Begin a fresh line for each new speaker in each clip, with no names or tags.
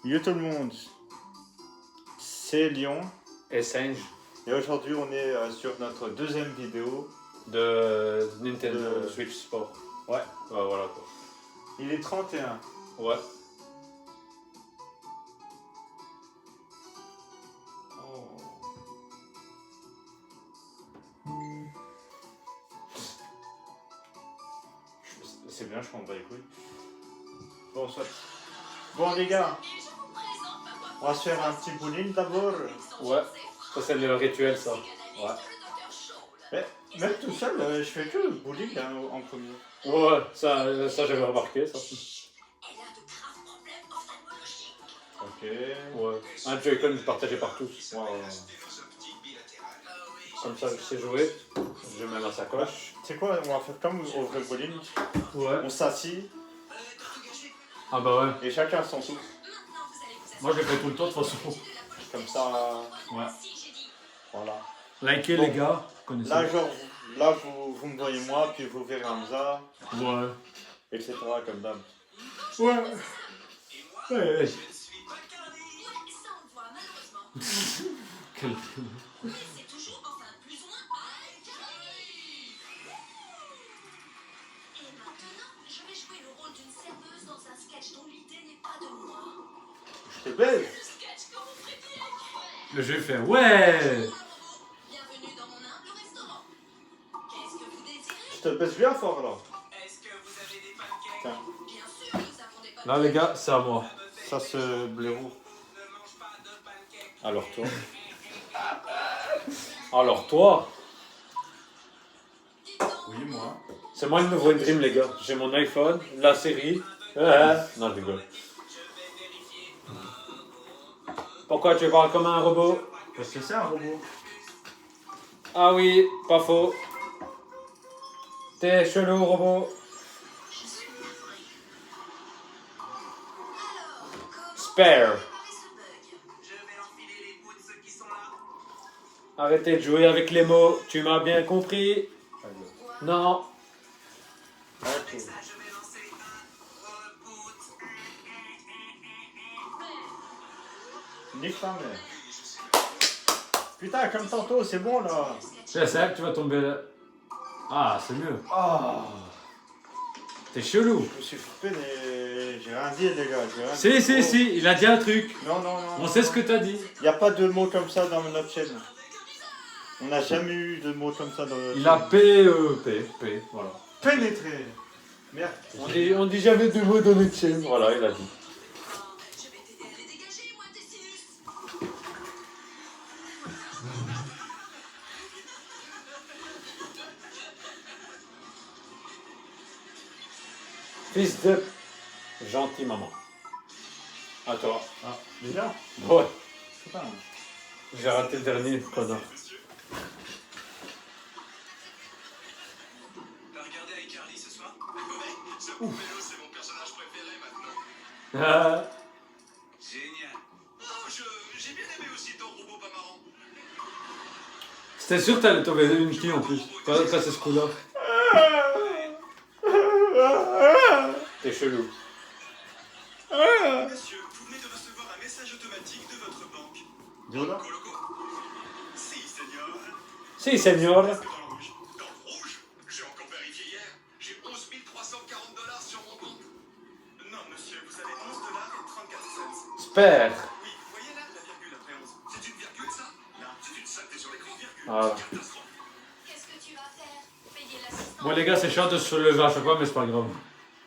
Yo tout le monde, c'est Lyon
Et Singe
et aujourd'hui on est sur notre deuxième vidéo.
de Nintendo Switch Sport.
Ouais,
Ouais, voilà quoi.
il est 31.
Ouais.
Oh. C'est bien, je prends pas les couilles. Bon, soit. Bon les gars, on va se faire un petit bowling d'abord.
Ouais. Ça c'est le rituel ça.
Ouais. Mais même tout seul, je fais que le bowling hein, en premier.
Ouais, ça j'avais remarqué ça.
Ok.
Ouais. Un Joy-Con partagé par tous.
Ouais.
Comme ça je sais jouer. Je mets ma sacoche.
Tu sais quoi, on va faire comme au vrai bowling.
Ouais.
On s'assit
Ah bah ouais.
et chacun son tour.
Moi je l'ai fait tout le temps de toute façon.
Comme ça,
Ouais.
voilà.
Likez
Bon.
les gars. Connaissez.
Là, genre, là vous me voyez moi, puis vous verrez Hamza,
Ouais.
etc. comme d'hab.
Ouais. Ouais. Quel
Je te baise.
Le jeu fait ouais.
Je te baise bien fort là. Tiens,
Là les gars, c'est à moi.
ça c'est blaireau. Alors toi.
Alors toi,
Oui, moi.
c'est moi le nouveau Dream les gars. J'ai mon iPhone, la série. Non, je rigole. Pourquoi tu parles comme un robot?
Parce que c'est un robot.
Ah oui, pas faux. T'es chelou robot. Spare. Arrêtez de jouer avec les mots, tu m'as bien compris? Non.
Ok. Nique ta mère. Putain, comme tantôt, c'est bon là.
C'est ça que tu vas tomber là. Ah, c'est mieux.
Ah.
T'es chelou.
Je me suis flippé, mais j'ai rien dit les gars. J'ai rien
Si,
dit.
si,
Oh.
si, il a dit un truc.
Non, non, non.
On sait ce que t'as dit.
Il n'y a pas de mots comme ça dans notre chaîne. On n'a jamais eu de mots comme ça dans notre
Il a P, voilà.
pénétré. Merde.
On dit jamais de mots dans notre chaîne. Voilà, il a dit. Fils de gentil maman. À toi.
Ah, déjà.
Ouais.
Putain.
J'ai raté le dernier, connard.
T'as regardé avec Carly ce soir? Ouais, ce Pomelo, c'est mon personnage préféré maintenant.
Ah,
Génial. Oh, j'ai bien aimé aussi ton robot pas marrant.
c'était sûr que t'allais tomber une qui en plus. Quand c'est ce coup-là. T'es chelou.
Monsieur, vous venez de recevoir un message automatique de votre banque.
Dis-le.
Coloco? Si, seigneur.
Si, seigneur.
Dans le rouge. Dans le rouge? J'ai encore vérifié hier. J'ai 11 340 $ sur mon compte. Non, monsieur, vous avez 11 $ et 34 cents.
Spare.
Oui, vous voyez là, la virgule après 11. C'est une virgule, ça? Non, c'est une saleté sur l'écran, virgule.
Ah.
C'est une catastrophe.
Bon les gars, c'est chiant de se lever à chaque fois, mais c'est pas grave.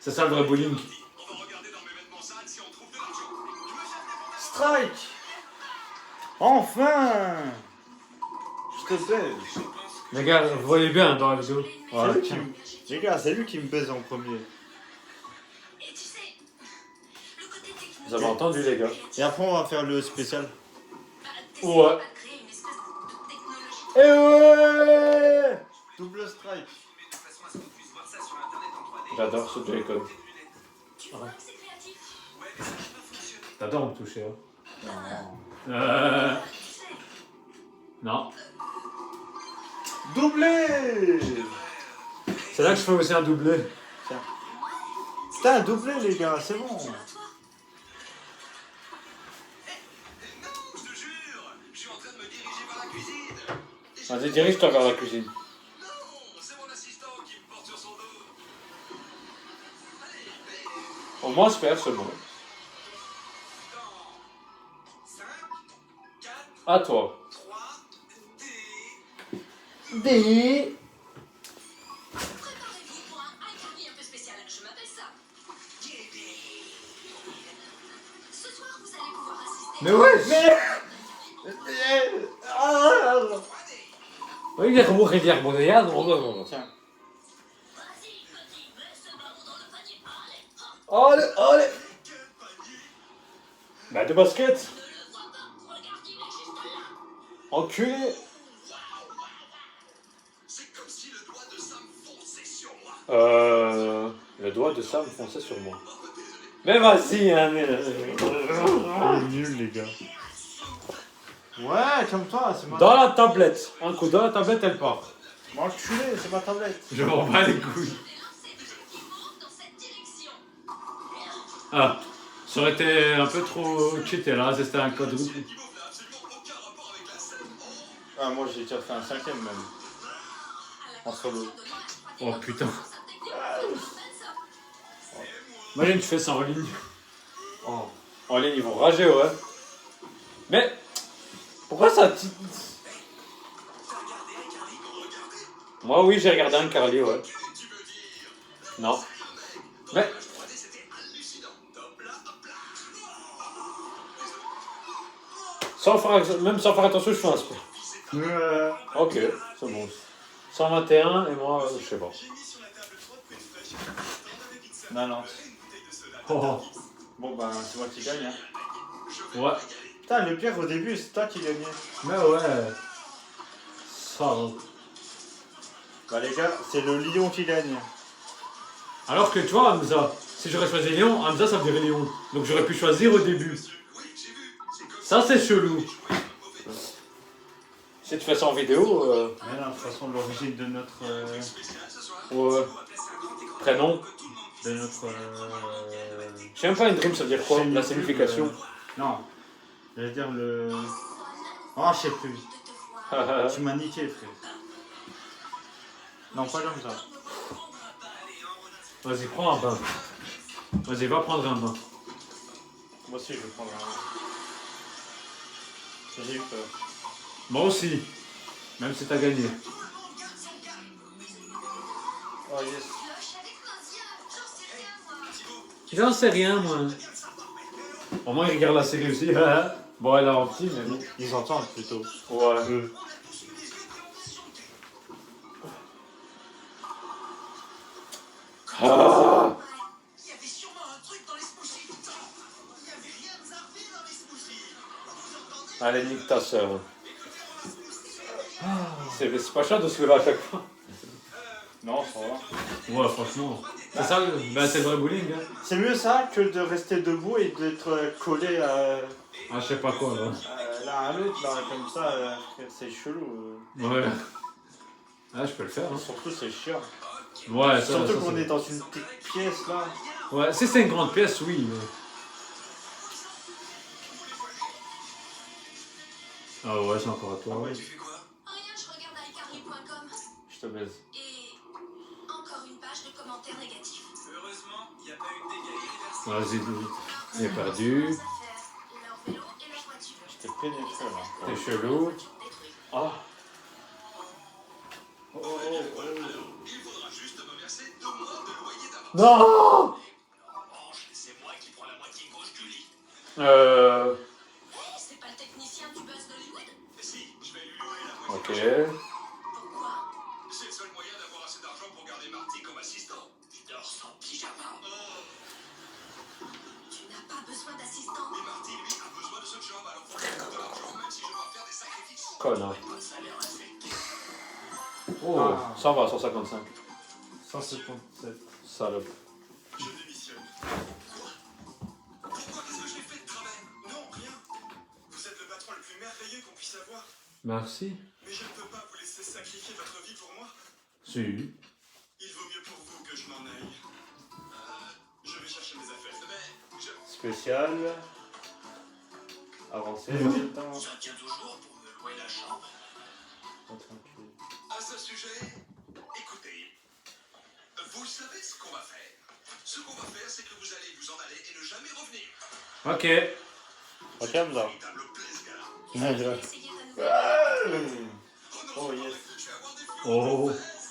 C'est ça le vrai bowling.
On va regarder dans mes vêtements sales si on trouve de l'argent. Je me cherche des bons
Strike. Enfin. Je te baise.
Les gars, vous voyez bien dans la vidéo.
C'est
Voilà.
lui qui me... Les gars, c'est lui qui me baise en premier.
Vous avez entendu les gars?
Et après, on va faire le spécial.
Ouais. Eh ouais.
Double strike.
de façon à ce qu'on puisse voir ça sur internet en 3D.
J'adore ce Joy-Con.
Ouais, mais ça n'a pas fonctionné.
T'adores me toucher, hein?
Non.
Non.
Doublé.
C'est là que je fais aussi un doublé.
C'était un doublé, les gars, c'est bon.
Vas-y, dirige-toi vers la cuisine.
Non, c'est mon assistant qui me porte sur son dos. Allez, vite.
Au moins, super, c'est bon.
Dans 5, 4,
À toi.
3, D.
Des...
Préparez-vous pour un iCarly un peu spécial. Je m'appelle ça. Ce soir, vous allez pouvoir assister.
Mais ouais! Oui, il est comme rivière Boréale.
Tiens.
Vas-y, petit, mets ce ballon dans le panier. Allez, hop.
Allez, allez! Bah, de basket!
Ne le vois pas. Regarde, il est juste là.
Enculé!
C'est comme si le doigt de Sam fonçait sur moi.
Le doigt de Sam fonçait sur moi. Mais vas-y, hein, mais...
C'est nul, les gars. Ouais, comme toi, c'est ma...
Dans la tablette. Un coup dans la tablette, elle part.
M'enculé, c'est ma tablette.
Je m'en bats les couilles.
Je vais lancer définitivement dans cette direction.
Ah, ça aurait été un peu trop cheaté là, c'était un code route.
Niveau n'a absolument aucun rapport avec la scène.
Ah, moi j'ai déjà fait un 5ème même. En solo.
Oh putain. Imagine, tu fais ça en ligne.
Oh.
En ligne, ils vont rager, ouais. Mais, pourquoi ça... Moi, oui, j'ai regardé un Carly, ouais.
Tu veux dire
Non. Mais,
3D, c'était hallucinant. Hop là, hop là.
même sans faire attention, je fais un sport. Ok, c'est bon. 121 et moi, je sais pas.
J'ai mis sur la table 3 de fruits fraîches. T'en avais pizza.
Non, non.
Une bouteille de soda.
Oh,
Bon, bah, c'est moi qui gagne. Hein.
ouais.
Putain, le pire au début, c'est toi qui gagnais.
Mais ouais. Ça va.
Bah, les gars, c'est le lion qui gagne.
Alors que tu vois, Hamza, si j'aurais choisi Léon, Hamza ça me dirait Léon. Donc j'aurais pu choisir au début.
Oui, j'ai vu. C'est comme
Ça c'est chelou. Si tu fais ça en vidéo,
Mais non, de toute façon, l'origine de notre.
spécial ce soir.
ouais.
On va placer un grand écran
Prénom.
que tout le monde puisse
De notre.
Je sais même pas une dream ça veut dire quoi,
chaîne
la
YouTube,
signification.
Non. J'allais dire le. Oh, je sais plus. Tu m'as niqué, frère. Non, pas comme ça.
Vas-y, prends un bain. Vas-y, va prendre un bain.
Moi aussi, je vais prendre un. J'ai eu peur.
Moi aussi. Même si t'as gagné.
Oh, yes.
Cloche avec nos yeux. J'en sais rien, moi.
J'en sais rien, moi. Au moins, il regarde la série aussi. Bon, elle a en petit, mais bon.
Ils entendent plutôt.
Ouais. Ah.
Il y avait sûrement un truc dans les smoothies. Il y avait rien de zarvé dans les smoothies. Vous entendez?
Allez, nique ta soeur. C'est pas cher de se lever à chaque fois.
Non, ça va.
Ouais, franchement. C'est ça, ben, c'est le vrai bowling. Hein.
C'est mieux ça que de rester debout et d'être collé
Ah, je sais pas quoi, là.
l'un à l'autre, là, comme ça. C'est chelou.
Ouais. Ah, je peux le faire. Hein.
Surtout, c'est chiant.
Ouais, ça,
Surtout
ça,
qu'on
c'est-
est dans une petite pièce là.
Ouais, si c'est une grande pièce, oui. Mais... Ah ouais, c'est encore à toi.
Tu fais quoi?
Rien, je regarde iCarly.com.
Je te baise.
Et encore une page de commentaires négatifs.
Heureusement, il n'y a pas eu de dégâts irréversibles.
Vas-y, vite. Il est perdu.
Leurs vélos et leurs voitures.
Je t'ai pénétré là.
T'es chelou. Ah.
Oh, oh, oh.
Il faudra juste me verser 2 mois de loyer d'avance.
Non.
En revanche, c'est moi qui prends la moitié gauche du lit.
Hey, c'est pas le technicien du buzz d'Hollywood?
Si, je vais lui louer la moitié.
Ok.
Pourquoi?
C'est le seul moyen d'avoir assez d'argent pour garder Marty comme assistant. Je dors sans pyjama.
Tu n'as pas besoin d'assistant.
Et Marty, lui, a besoin de ce job, alors faut que je trouve de l'argent, même si je dois faire des sacrifices.
Connard.
Pas de salaire assez.
Oh,
Ah.
ça va, 155.
177.
Salope.
Je démissionne. Quoi? Pourquoi? Qu'est-ce que j'ai fait de travers? Non, rien. Vous êtes le patron le plus merveilleux qu'on puisse avoir.
Merci.
Mais je ne peux pas vous laisser sacrifier votre vie pour moi.
Si.
Il vaut mieux pour vous que je m'en aille. Je vais chercher mes affaires. Mais je...
Spécial. Avancé, temps.
Ça tient toujours pour me louer la chambre.
tranquille.
À ce sujet, écoutez, vous savez ce qu'on va faire. Ce qu'on va faire, c'est que vous allez vous en aller et ne jamais revenir.
Ok.
Ok, ça.
Véritable plaisir.
Tu veux essayer ta nouvelle
Oh non,
Oh yes.
je vais avoir des fioles
Oh.
de fesses.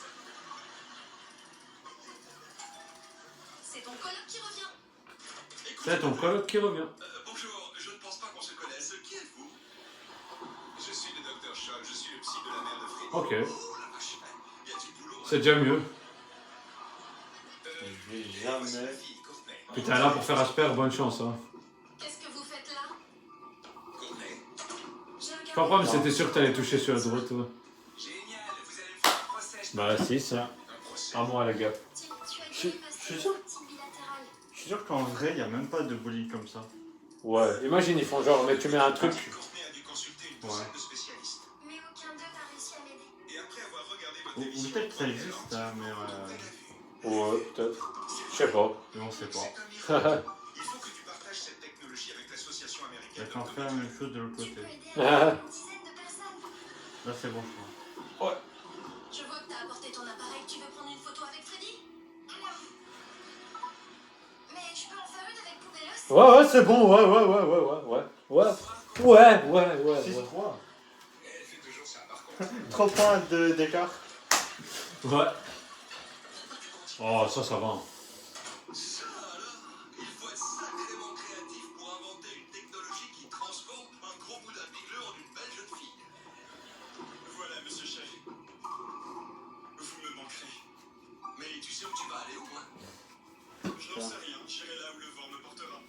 C'est ton coloc qui revient.
Écoutez,
C'est ton coloc qui revient.
bonjour, je ne pense pas qu'on se connaisse. Qui êtes-vous? Je suis le docteur Scholl, je suis le psy de la mère de Freddy.
Ok.
Oh la vache, il y a du boulot.
C'est déjà mieux.
Je vais
voici
jamais.
ma fille, Courtney.
Putain, là pour faire Asper, bonne chance. Hein.
Qu'est-ce que vous faites là?
Courtney.
J'ai
Je comprends, mais c'était sûr que t'allais toucher sur la droite. Ouais.
Génial, vous allez me faire un procès.
Bah si, ça.
Un procès.
À moi, les gars.
Tu as
Je
été passé
suis sûr.
au team bilatéral.
Je suis sûr qu'en vrai, il n'y a même pas de bullying comme ça.
Ouais, imagine, ils font genre, mais tu mets un truc.
Courtney a dû consulter une douzaine de spécialistes.
Mais aucun d'eux n'a réussi à m'aider.
Et après avoir regardé votre
Ou
émission,
peut-être que ça existe, hein, mais
Ouais, peut-être. Je sais pas.
mais on sait pas.
c'est un miracle. Il faut que tu partages cette technologie avec l'association
Il y a
américaine.
qu'à faire la même chose de l'autre
Tu
côté.
peux aider à une dizaine de personnes.
Là, c'est bon, je crois.
Je vois que t'as apporté ton appareil. Tu veux prendre une photo avec Freddy? Non. Mais je peux en faire une avec Poubellos?
Ouais, c'est bon, ouais.
6-3.
Elle fait toujours ça, par contre.
3 points d'écart.
Ouais. Oh, ça va.
Ça alors, il faut être sacrément créatif pour inventer une technologie qui transforme un gros boudin bigleux en une belle jeune fille. Voilà, monsieur Chéri. Vous me manquerez. Mais tu sais où tu vas aller au moins? Je n'en sais rien, j'irai là où le vent me portera.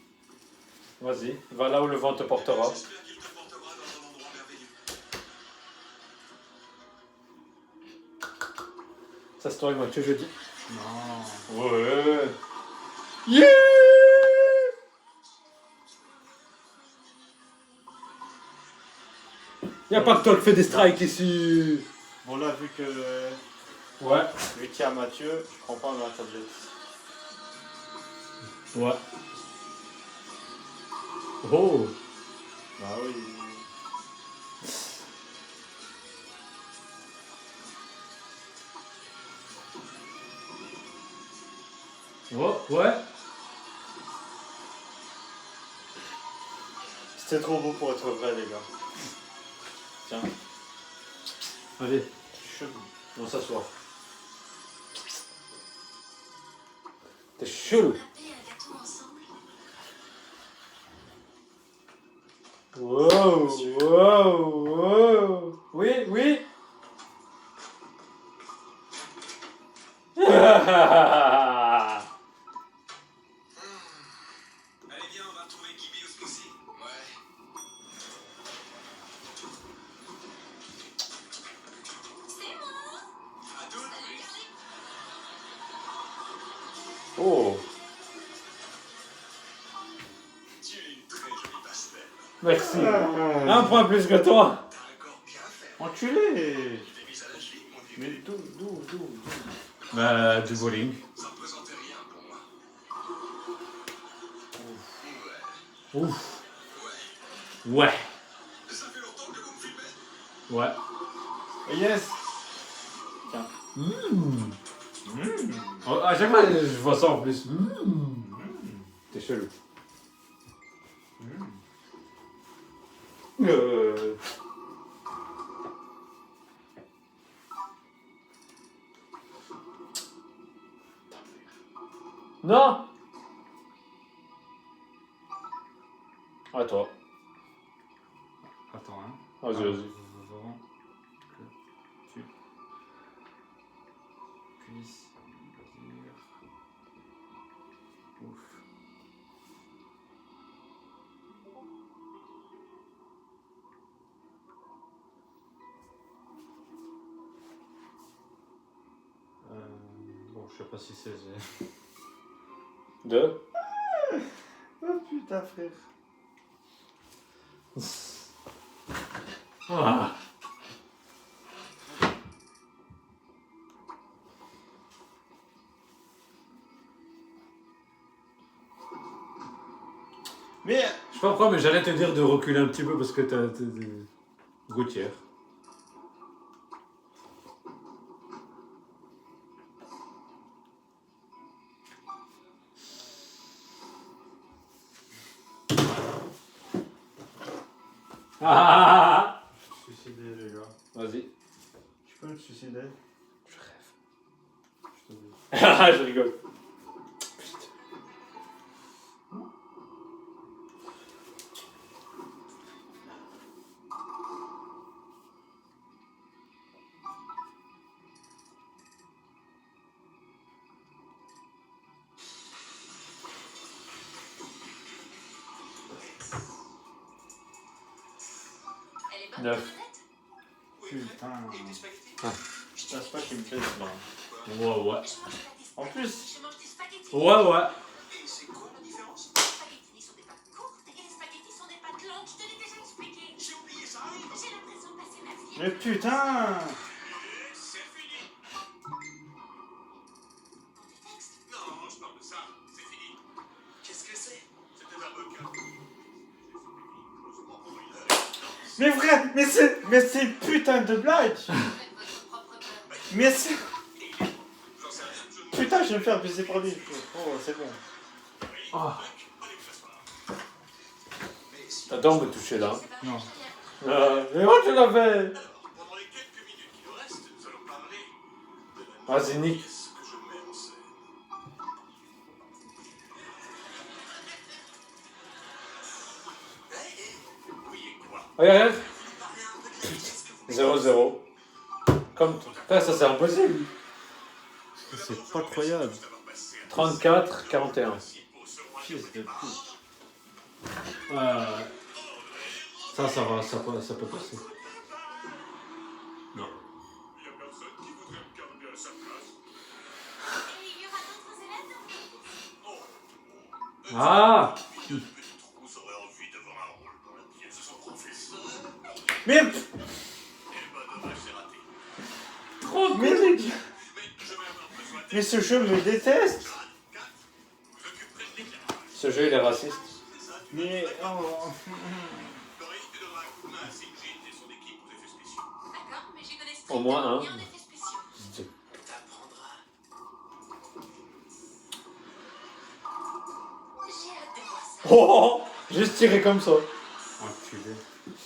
Vas-y, va là où le vent te portera.
J'espère qu'il te portera dans un endroit merveilleux.
Ça, c'est toi et moi, que je dis.
Non.
Ouais. Yeah! Y'a pas que toi qui fais des strikes ici.
Bon, là, vu
Ouais.
qu'il y a Mathieu, je prends pas ma tablette.
Ouais. Oh.
Bah oui.
Oh, ouais.
C'était trop beau pour être vrai, les gars. Tiens,
Allez,
chelou.
on s'assoit. T'es chelou.
On a fait un gâteau ensemble.
Wow. Oui.
Allez, viens, on va retrouver Gibi au smoothie. Ouais.
C'est moi.
À deux,
Salut,
oui.
Carly.
Oh,
Tu es une très jolie pastel.
merci. Un point plus que toi.
T'as un corps bien fait.
Enculé.
Tu t'es mise à la cheville, mon vieux.
Mais d'où
Bah, du bowling.
Ça représentait rien pour moi. Ouais.
Ouf.
Ouais.
Ouais.
Ça fait longtemps que vous me filmez?
Ouais.
Yes.
Oh, à chaque fois, je vois ça en plus. T'es chelou. Non. À toi.
Attends, hein.
Vas-y.
Avant que tu puisses dire ouf. Bon, je sais pas si c'est...
Deux.
Oh putain, frère.
Ah.
Mais...
Je sais pas pourquoi, mais j'allais te dire de reculer un petit peu parce que t'as gouttière. Ah,
Suicider, les gars.
vas-y.
Tu peux me suicider?
Je rêve.
Je te dis.
Ah, je rigole.
Elle est bonne,
Neuf.
ta lunette?
Putain.
Et des spaghettis?
Je pense pas qu'il me plaise là.
Ouais, ouais.
Je mange pas des
En
spaghettis,
plus.
je mange des spaghettis.
Ouais, ouais.
Et c'est quoi la différence?
Les spaghettis sont des pâtes courtes et les spaghettis sont des pâtes longues. Je te l'ai déjà expliqué.
J'ai oublié ça.
J'ai l'impression de passer ma vie.
Mais putain!
Et c'est fini.
Du texte.
Non, je parle de ça. C'est fini. Qu'est-ce que c'est? C'était un requin.
Mais frère, mais c'est une putain de blague!
Faites votre propre beurre.
Mais c'est.
J'en sais rien. Je ne
Putain, je vais me faire baiser par lui. Oh, c'est bon.
Ah,
Allez, vous asseoir. Mais si.
t'adores me toucher là.
C'est pas
Non.
très bien.
Mais oh, tu l'as fait.
Alors, pendant les quelques minutes qui nous restent, nous allons parler de la
Vas-y, Nick.
ce que je mets en scène. Oui, et quoi?
Regarde,
Parlez un peu de qu'est-ce que vous
0-0. Comme tout. Frère, ça c'est impossible.
C'est pas croyable.
34, 41.
Fils de pute.
Ça va, ça peut passer. Non.
Il y a personne qui voudrait me garder à sa place.
Et il y aura d'autres élèves?
Ah,
Il y a de petits trous, vous aurez envie d'avoir un rôle dans la pièce de son professeur.
Mais.
Eh ben, dommage, c'est raté.
trop
Mais,
Mais je vais avoir besoin
mais ce jeu me déteste!
vous occuperez de l'éclairage.
Ce jeu il est raciste.
Mais. Oh.
Laurie, tu donneras un coup de main à Sinjin et son équipe aux effets spéciaux.
D'accord, mais j'y connais
Au moins
strictement
un.
rien en effets spéciaux.
T'apprendras.
J'ai hâte de voir ça.
Oh, juste tiré comme ça.
Enculé.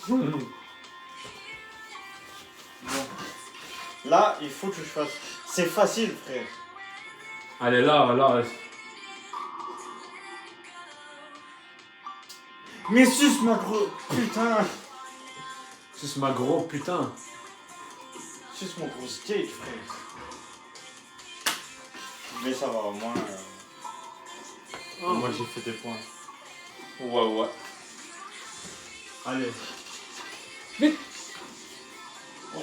Bon. Là, il faut que je fasse. C'est facile, frère.
Allez, là.
Mais sus ma gros. Putain.
C'est ma gros putain.
Sus mon gros steak, frère. Mais ça va, au moins. Moi, j'ai fait des points.
Ouais.
Allez.
Vite.
Oh.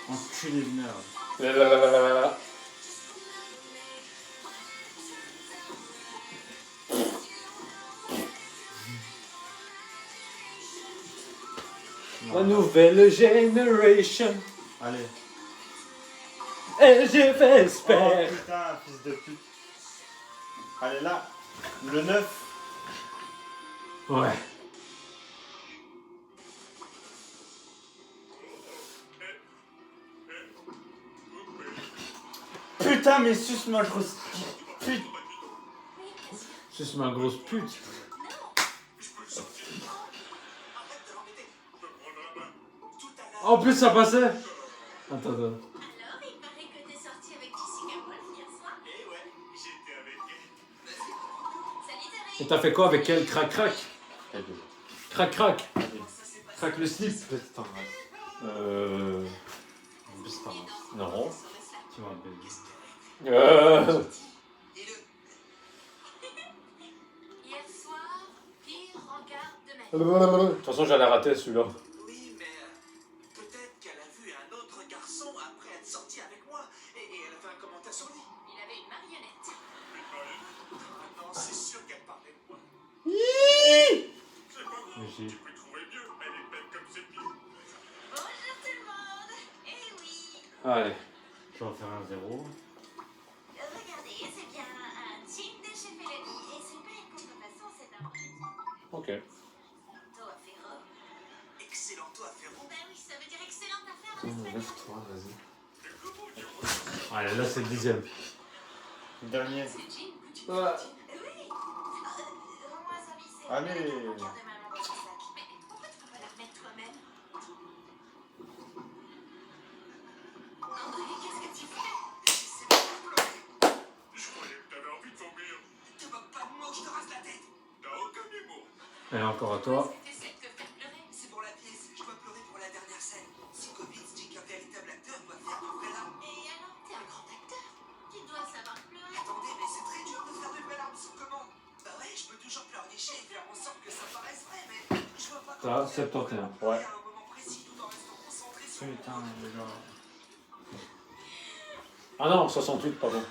Enculé de merde.
Là. La nouvelle génération.
Allez.
Et j'ai fait
Oh
espère.
putain, fils de pute. Allez là, le 9.
Ouais.
Putain, mais sus ma grosse pute.
C'est ma grosse pute. En plus ça passait. Attends.
Alors, il paraît que t'es sorti avec Jessica Wolf hier soir.
Eh ouais, j'étais avec elle.
Salut
Et
Thérèse.
t'as fait quoi avec elle? Crac. Crac. Crac le slip.
Petite en race. Petite en race.
Non.
Tu m'as baisé.
Et le...
Hier soir, pire regard de ma vie.
De toute façon j'allais rater celui-là.
Oui, mais peut-être qu'elle a vu un autre garçon après être sortie avec moi et elle a fait un commentaire sur lui.
Il avait une marionnette.
Non, c'est sûr qu'elle parlait de moi.
Mais j'ai.
Tu peux trouver mieux, elle est belle comme ses pieds.
Bonjour tout le monde. Eh oui.
Allez.
Je vais en faire un 0.
Regardez, c'est bien un jean de chez Félony. Et c'est pas une contrefaçon, c'est un vrai.
Ok.
Toi, Ferro.
Excellent toi, Ferro.
Ben oui, ça veut dire excellente affaire en espagnol.
Lève-toi, vas-y. Allez, là c'est le 10e.
Dernier.
C'est jean ou jean?
Ouais.
Oui. Rends-moi un service.
Allez.
Mets mon carte de maman dans ton sac. Mais
Et encore à toi.
C'était celle que faire pleurer.
C'est pour la pièce, je dois pleurer pour la dernière scène. Sikovitz dit qu'un véritable acteur doit faire de vraies larmes.
Et alors, t'es un grand acteur. Tu dois savoir pleurer.
Attendez, mais c'est très dur de faire de vraies larmes sur commande. Bah ouais, je peux toujours pleurnicher et faire en sorte que ça paraisse vrai, mais je vois pas
Ça,
comment
71.
Ouais.
à un moment précis tout en restant concentré sur le
Putain, les gars.
Ah non, 68, pardon.
Oui,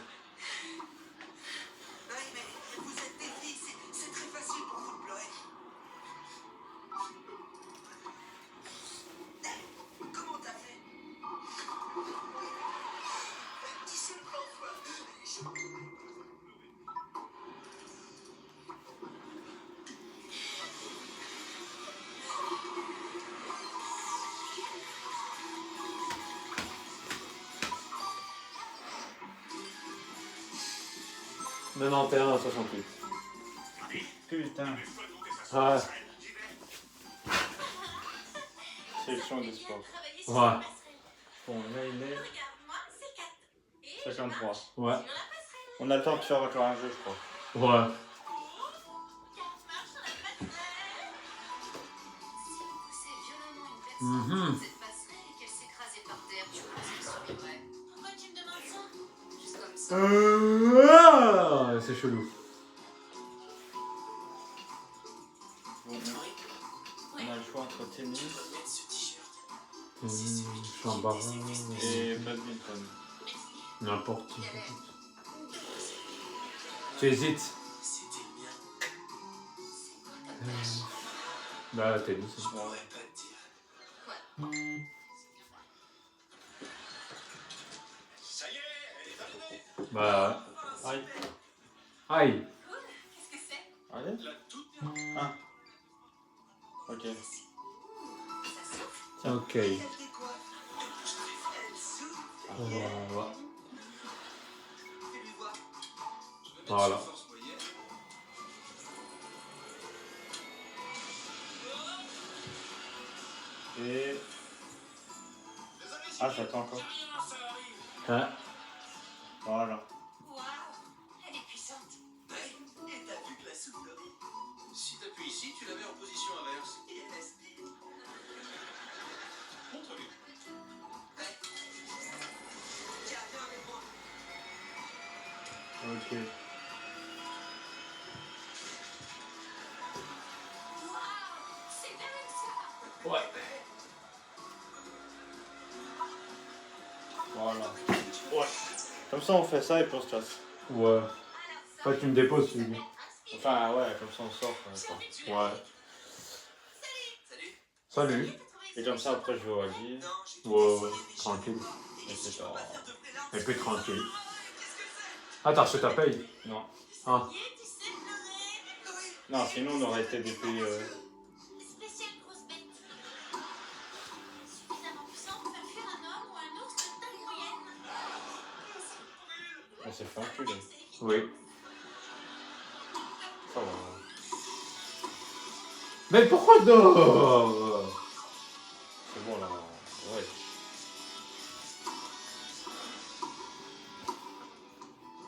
mais vous êtes des filles, c'est très facile pour vous de pleurer. Comment t'as fait? Tu sais parfois.
– 91 à 68.
Putain.
Ouais.
Sélection des sports.
Travailler sur
Ouais.
la passerelle.
Bon, là, il est
Regarde-moi, c'est 4. Et
53.
Ouais.
sur la passerelle.
On a le temps de faire encore un jeu, je crois.
Ouais.
4 marches sur la passerelle. Si on poussait violemment une personne
Mhm.
sur cette passerelle et qu'elle s'écrasait par terre, tu penses qu'elle survivrait? Pourquoi tu me demandes ça? Juste comme ça.
C'est chelou.
Bon, on a le choix entre tennis
Mettre ce t-shirt.
Je suis embarras.
et badminton.
N'importe qui. Tu hésites.
C'était le mien.
C'est quoi ta tâche?
Bah, tennis.
Je pourrais pas te dire. Ça y est, elle est arrivée.
Bah,
Aïe.
aïe.
Cool. Qu'est-ce que c'est?
Allez.
La toute dernière.
Ah. Ok.
Ça souffle?
Ok.
Elle décoiffe. Elle souffle.
Voilà.
Fais-lui voir.
Voilà.
Force moyenne.
Et. Ah, j'attends encore.
Hein?
Voilà.
Waouh. Elle est puissante.
Ouais. Et t'as vu que la soufflerie. Si t'appuies ici, tu la mets en position inverse. Et elle aspire. Montre-lui. Ouais. Tiens, viens avec moi.
Ok.
Waouh. C'est dingue ça.
Ouais.
Voilà. Ouais. Comme ça, on fait ça et puis on se casse.
Ouais.
Alors ça.
Pas que tu me déposes, tu veux dire.
Enfin, ouais, comme ça, on sort. Quoi.
Ouais.
Salut.
Salut.
Et comme ça, après, je vais au Aldi.
Non, j'ai tout
Ouais,
essayé,
ouais.
mais j'ai-
Tranquille.
Et c'est ça.
Faire de vraies larmes.
Et puis tranquille.
Qu'est-ce que c'est?
Ah, t'as reçu ta paye?
Non.
Ah.
Tu sais pleurer.
Oui.
Non, sinon, on aurait été depuis.
Spécial grosse bête. Suffisamment puissant pour faire fuir un homme ou un ours de taille moyenne.
On s'est fait enculer.
Oui.
Ça va.
Mais pourquoi dehors?
C'est bon, là. Ouais.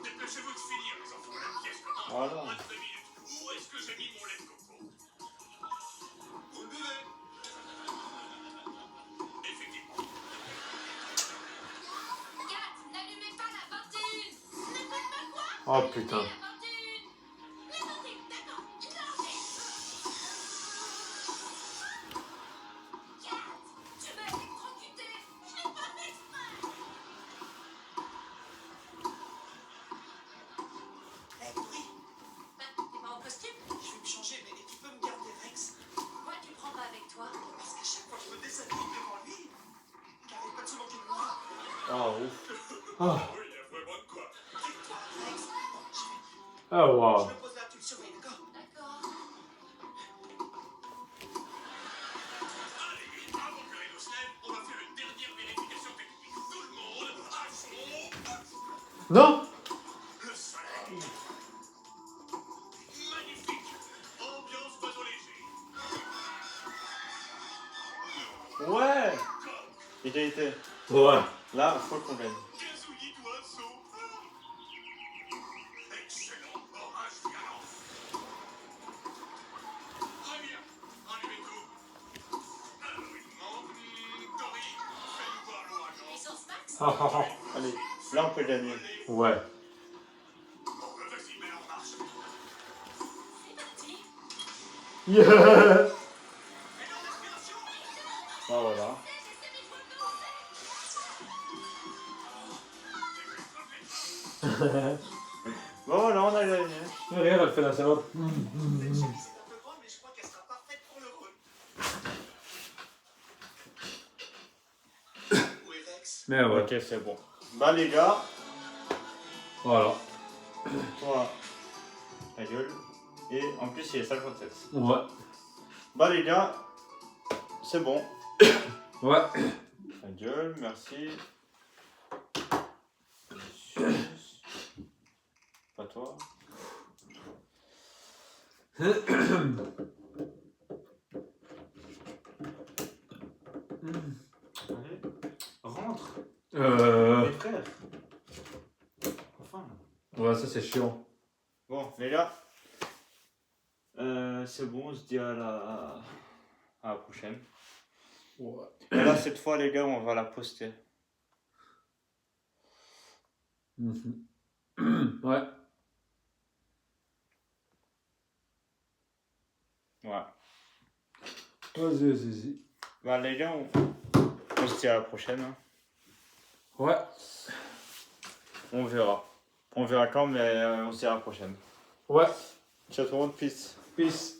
Dépêchez-vous de finir, les enfants. La pièce commence.
Voilà.
Moins de 2 minutes. Où est-ce que j'ai mis mon lait de coco? Vous le buvez? Effectivement.
Kat, n'allumez pas la ventile. N'appelle pas quoi?
Oh putain.
La ventile. La ventile, d'accord. Non, mais... Kat, tu m'as électrocuté. Je l'ai pas fait exprès.
Eh, oui.
Bah, t'es pas en costume?
Je vais me changer, mais tu peux me garder Rex?
Pourquoi tu le prends pas avec toi?
Parce qu'à chaque fois que je me déshabille devant lui, il n'arrête pas de se moquer de moi.
Ah, ouf.
Ah.
Oui, il y a vraiment de quoi. Tais-toi, Rex. Bon, j'y vais.
Ah,
Je
waouh.
me pose là, tu le surveilles, d'accord?
D'accord.
Allez, avant que Reno se lève, on va faire une dernière vérification technique. Tout le monde à son...
Non?
Le soleil. Magnifique. Ambiance oiseau léger.
Ouais. Égalité.
Ouais.
Là, faut qu'on gagne.
Gazouillis d'oiseau. Excellent. Orage violent. Très bien.
Allez, là on peut gagner.
Ouais.
Vas-y, mets en marche.
Yeah.
Et leur respiration.
Bon, voilà. Bon, voilà, on a gagné.
Regarde, elle fait la salade.
C'est un peu grande, mais je crois qu'elle sera parfaite pour le rôle. Où est Rex?
Mais ouais.
Ok, c'est bon. Bah, les gars,
Voilà.
toi, ta gueule. Et en plus, il est 57.
Ouais.
Bah, les gars, c'est bon.
Ouais.
Ta gueule, merci. Pas toi. Allez, rentre, mes frères. Enfin.
Ouais, ça c'est chiant.
Bon, les gars, c'est bon, on se dit à la prochaine.
Ouais.
Et là, cette fois, les gars, on va la poster.
Ouais.
Ouais.
Vas-y.
Bah, les gars, on se dit à la prochaine. Hein.
Ouais.
On verra. On verra quand, mais on se dit à la prochaine.
Ouais.
Ciao tout le monde, peace.
Peace.